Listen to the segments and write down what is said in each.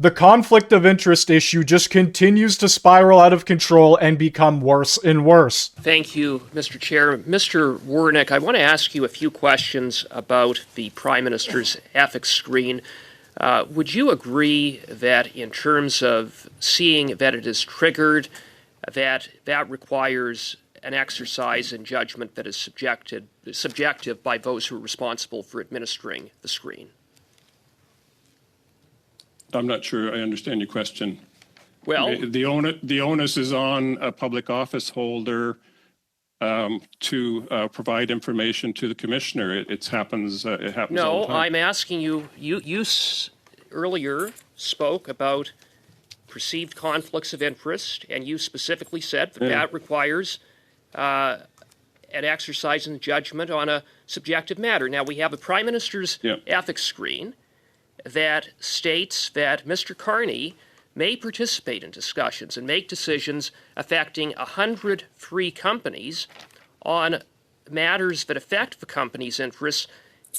the conflict of interest issue just continues to spiral out of control and become worse and worse. Thank you, Mr. Chair. Mr. Warnick, I want to ask you a few questions about the Prime Minister's ethics screen. Would you agree that in terms of seeing that it is triggered, that requires an exercise in judgment that is subjective by those who are responsible for administering the screen? I'm not sure I understand your question. Well, the onus is on a public office holder to provide information to the commissioner. It happens. It happens. no, all the time. I'm asking you. You earlier spoke about perceived conflicts of interest, and you specifically said that that requires an exercise in judgment on a subjective matter. Now, we have a Prime Minister's ethics screen that states that Mr. Carney may participate in discussions and make decisions affecting 103 companies on matters that affect the company's interests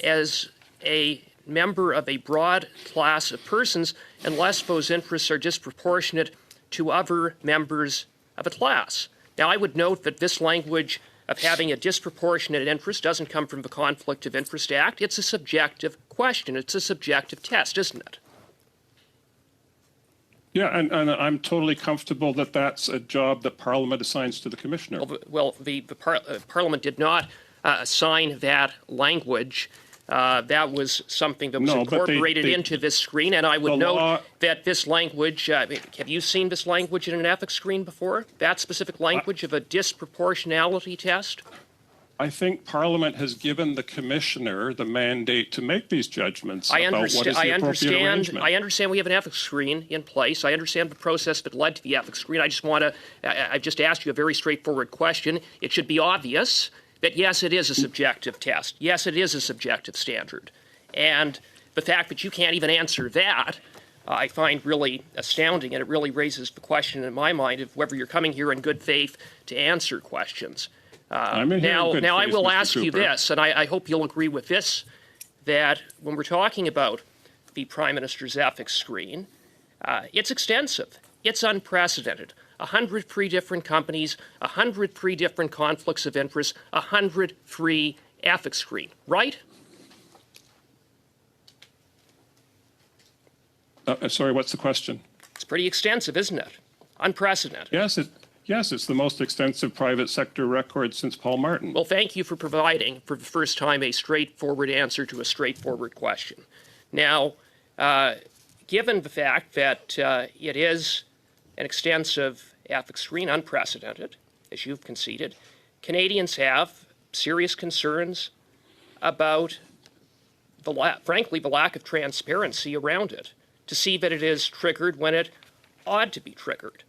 as a member of a broad class of persons unless those interests are disproportionate to other members of a class. Now, I would note that this language of having a disproportionate interest doesn't come from the Conflict of Interest Act. It's a subjective question. It's a subjective test, isn't it? Yeah, and I'm totally comfortable that that's a job that Parliament assigns to the commissioner. Well, the Parliament did not assign that language. That was something that was incorporated into this screen, and I would note that this language, have you seen this language in an ethics screen before? That specific language of a disproportionality test? I think Parliament has given the commissioner the mandate to make these judgments about what is the appropriate arrangement. I understand we have an ethics screen in place. I understand the process that led to the ethics screen. I've just asked you a very straightforward question. It should be obvious that, yes, it is a subjective test. Yes, it is a subjective standard. And the fact that you can't even answer that, I find really astounding, and it really raises the question in my mind of whether you're coming here in good faith to answer questions. Now I will ask you this, and I hope you'll agree with this, that when we're talking about the Prime Minister's ethics screen, it's extensive. It's unprecedented. 103 different companies, 103 different conflicts of interest, 103 ethics screen, right? Sorry, what's the question? It's pretty extensive, isn't it? Unprecedented. Yes, it's the most extensive private sector record since Paul Martin. Well, thank you for providing, for the first time, a straightforward answer to a straightforward question. Now, given the fact that it is an extensive ethics screen, unprecedented, as you've conceded, Canadians have serious concerns about, frankly, the lack of transparency around it, to see that it is triggered when it ought to be triggered.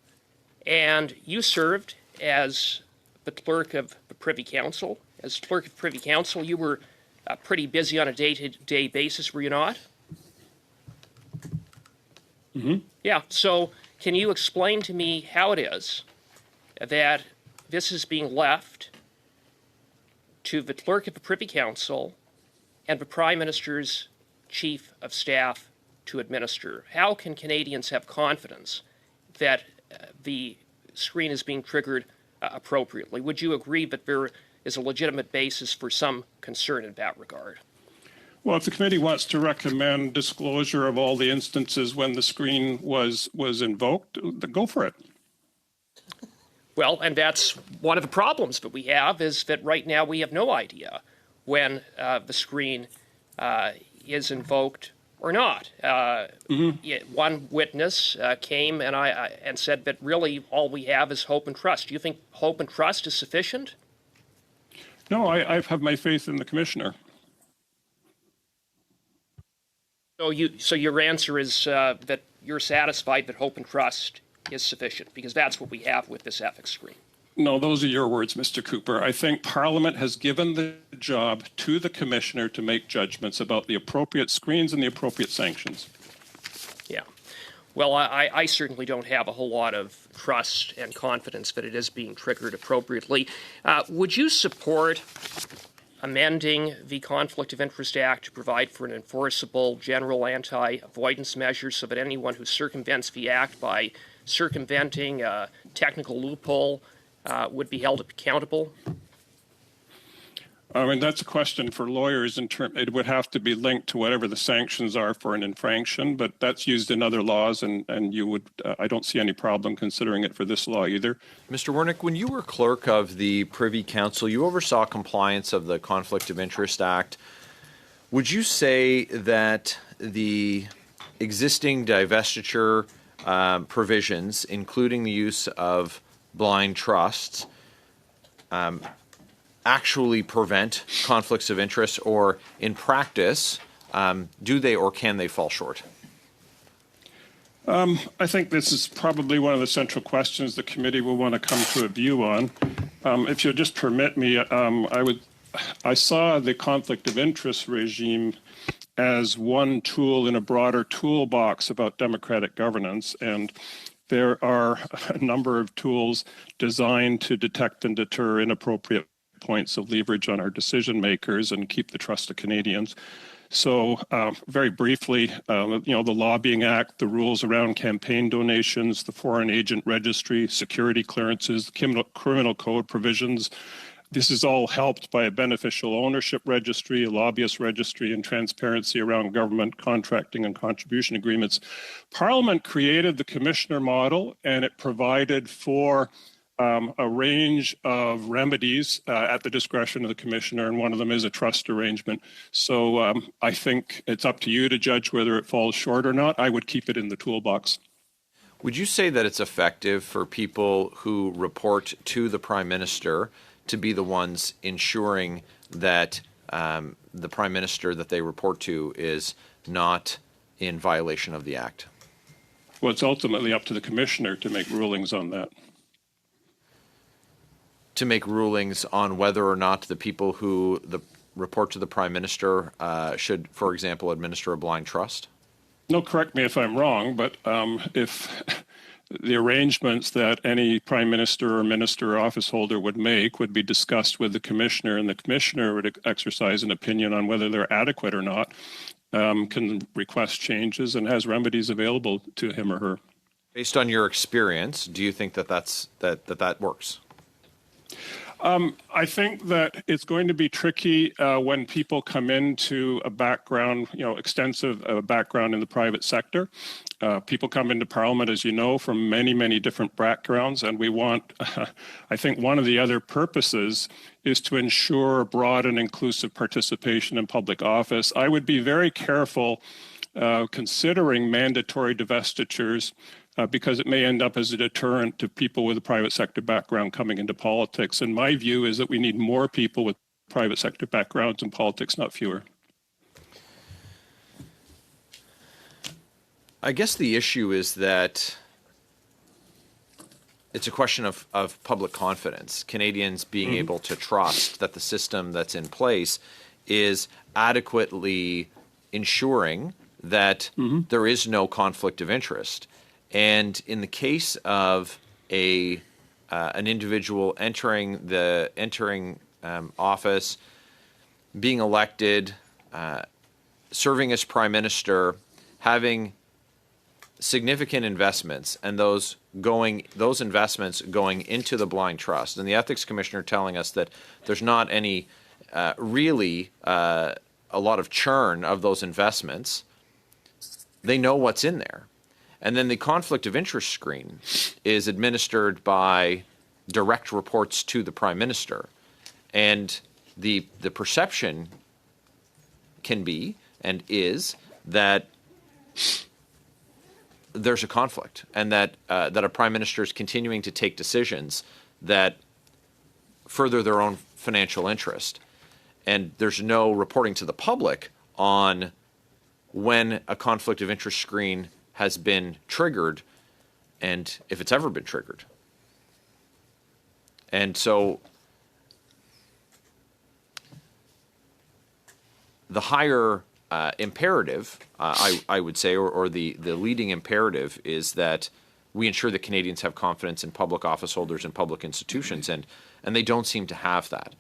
And you served as the clerk of the Privy Council. As clerk of Privy Council, you were pretty busy on a day-to-day basis, were you not? Mm-hmm. Yeah, so can you explain to me how it is that this is being left to the clerk of the Privy Council and the Prime Minister's Chief of Staff to administer? How can Canadians have confidence that the screen is being triggered appropriately? Would you agree that there is a legitimate basis for some concern in that regard? Well, if the committee wants to recommend disclosure of all the instances when the screen was invoked, go for it. Well, and that's one of the problems that we have, is that right now we have no idea when the screen is invoked or not. One witness came and said that really all we have is hope and trust. Do you think hope and trust is sufficient? No, I have my faith in the commissioner. So your answer is that you're satisfied that hope and trust is sufficient, because that's what we have with this ethics screen. No, those are your words, Mr. Cooper. I think Parliament has given the job to the commissioner to make judgments about the appropriate screens and the appropriate sanctions. Yeah. Well, I certainly don't have a whole lot of trust and confidence that it is being triggered appropriately. Would you support amending the Conflict of Interest Act to provide for an enforceable general anti-avoidance measure so that anyone who circumvents the act by circumventing a technical loophole would be held accountable? I mean, that's a question for lawyers. It would have to be linked to whatever the sanctions are for an infraction, but that's used in other laws, and you would. I don't see any problem considering it for this law either. Mr. Wernick, when you were clerk of the Privy Council, you oversaw compliance of the Conflict of Interest Act. Would you say that the existing divestiture provisions, including the use of blind trusts, actually prevent conflicts of interest, or in practice, do they or can they fall short? I think this is probably one of the central questions the committee will want to come to a view on. If you'll just permit me, I saw the conflict of interest regime as one tool in a broader toolbox about democratic governance, and there are a number of tools designed to detect and deter inappropriate points of leverage on our decision makers and keep the trust of Canadians. So very briefly, the Lobbying Act, the rules around campaign donations, the Foreign Agent Registry, security clearances, criminal code provisions. This is all helped by a beneficial ownership registry, a lobbyist registry, and transparency around government contracting and contribution agreements. Parliament created the commissioner model, and it provided for a range of remedies at the discretion of the commissioner, and one of them is a trust arrangement. So I think it's up to you to judge whether it falls short or not. I would keep it in the toolbox. Would you say that it's effective for people who report to the Prime Minister to be the ones ensuring that the Prime Minister that they report to is not in violation of the Act? Well, it's ultimately up to the commissioner to make rulings on that. To make rulings on whether or not the people who report to the Prime Minister should, for example, administer a blind trust? No, correct me if I'm wrong, but if the arrangements that any Prime Minister or Minister or office holder would make would be discussed with the Commissioner, and the Commissioner would exercise an opinion on whether they're adequate or not, can request changes and has remedies available to him or her. Based on your experience, do you think that that works? I think that it's going to be tricky when people come into a background, extensive background in the private sector. People come into Parliament, as you know, from many, many different backgrounds, and we want, I think one of the other purposes is to ensure broad and inclusive participation in public office. I would be very careful considering mandatory divestitures because it may end up as a deterrent to people with a private sector background coming into politics. And my view is that we need more people with private sector backgrounds in politics, not fewer. I guess the issue is that it's a question of public confidence. Canadians being able to trust that the system that's in place is adequately ensuring that there is no conflict of interest. And in the case of an individual entering office, being elected, serving as Prime Minister, having significant investments, and those investments going into the blind trust, and the Ethics Commissioner telling us that there's not any really a lot of churn of those investments, they know what's in there. And then the conflict of interest screen is administered by direct reports to the Prime Minister. And the perception can be and is that there's a conflict, and that a Prime Minister is continuing to take decisions that further their own financial interest. And there's no reporting to the public on when a conflict of interest screen has been triggered and if it's ever been triggered. And so the higher imperative, I would say, or the leading imperative is that we ensure that Canadians have confidence in public office holders and public institutions, and they don't seem to have that.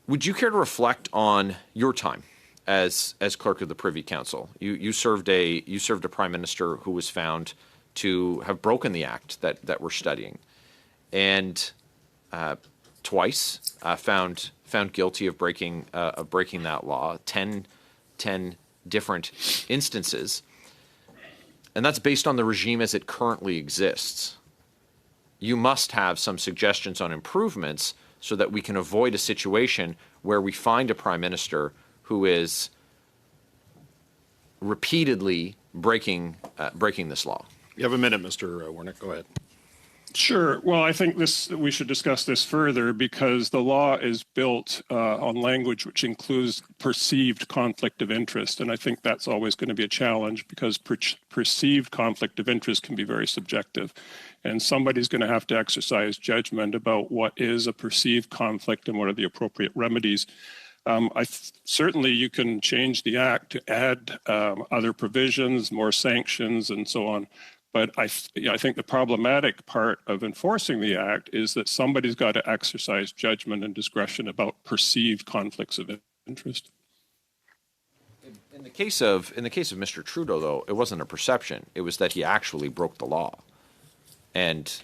Would you care to reflect on your time as clerk of the Privy Council? You served a prime minister who was found to have broken the act that we're studying, and twice found guilty of breaking that law. 10 different instances, and that's based on the regime as it currently exists. You must have some suggestions on improvements so that we can avoid a situation where we find a prime minister who is repeatedly breaking this law. You have a minute, Mr. Warnick. Go ahead. Sure. Well, I think we should discuss this further because the law is built on language which includes perceived conflict of interest. And I think that's always going to be a challenge because perceived conflict of interest can be very subjective. And somebody's going to have to exercise judgment about what is a perceived conflict and what are the appropriate remedies. Certainly you can change the act to add other provisions, more sanctions, and so on. But I think the problematic part of enforcing the act is that somebody's got to exercise judgment and discretion about perceived conflicts of interest. In the case of Mr. Trudeau, though, it wasn't a perception; it was that he actually broke the law, and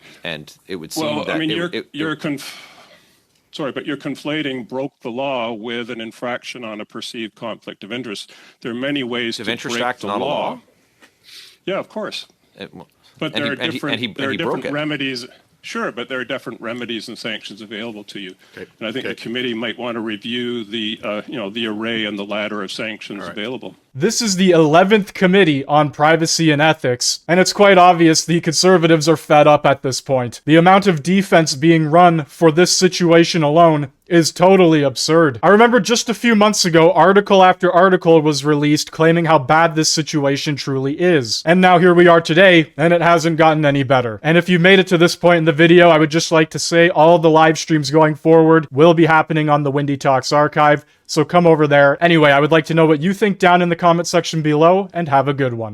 it would seem well, that I mean, sorry, but you're conflating broke the law with an infraction on a perceived conflict of interest. There are many ways to break the not law. A law. Yeah, of course. But there are different remedies. Sure, but there are different remedies and sanctions available to you. Okay. And I think the committee might want to review the the array and the ladder of sanctions available. This is the 11th Committee on Privacy and Ethics, and it's quite obvious the Conservatives are fed up at this point. The amount of defense being run for this situation alone is totally absurd. I remember just a few months ago, article after article was released claiming how bad this situation truly is. And now here we are today, and it hasn't gotten any better. And if you made it to this point in the video, I would just like to say all the live streams going forward will be happening on the Windy Talks archive, so come over there. Anyway, I would like to know what you think down in the comment section below, and have a good one.